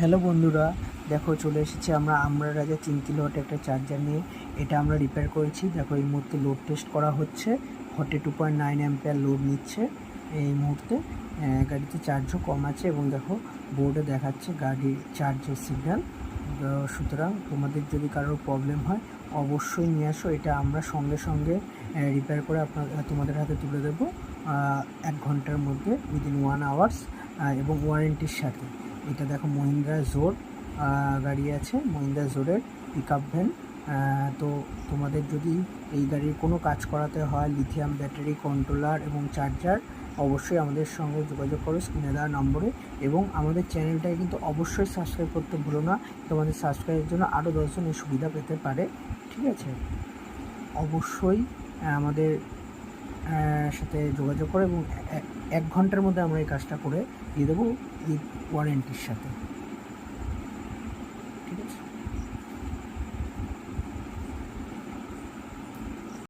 Hello বন্ধুরা, দেখো চলে এসেছি আমরা রাজা 3 কিলোওয়াট একটা চার্জার নিয়ে। এটা আমরা রিপেয়ার করেছি। দেখো এই মুহূর্তে লোড টেস্ট করা হচ্ছে। 42.9 অ্যাম্পিয়ার লোড নিচ্ছে এই মুহূর্তে। গাড়িতে চার্জও কম আছে এবং দেখো বোর্ডে দেখাচ্ছে গাড়ির চার্জের সিগন্যাল। সুতরাং তোমাদের যদি কারোর প্রবলেম হয় অবশ্যই নিয়ে আসো। এটা আমরা সঙ্গে সঙ্গে রিপেয়ার করে তোমাদের হাতে তুলে দেবো 1 ঘন্টার মধ্যে, উইদিন 1 আওয়ার্স, এবং ওয়ারেন্টির সাথে। এটা দেখো মহিন্দ্রা জোর গাড়ি আছে, মহিন্দ্রা জোরের পিক আপ ভ্যান। তো তোমাদের যদি এই গাড়ির কোনো কাজ করাতে হয়, লিথিয়াম ব্যাটারি, কন্ট্রোলার এবং চার্জার, অবশ্যই আমাদের সঙ্গে যোগাযোগ করো স্ক্রিনে দেওয়া নম্বরে। এবং আমাদের চ্যানেলটাকে কিন্তু অবশ্যই সাবস্ক্রাইব করতে ভুলো না। তোমাদের সাবস্ক্রাইবের জন্য আরও 10 জন এই সুবিধা পেতে পারে। ঠিক আছে, অবশ্যই আমাদের সাথে যোগাযোগ করো এবং 1 ঘন্টার মধ্যে আমরা এই কাজটা করে দিয়ে দেবো উইথ ওয়ারেন্টির সাথে।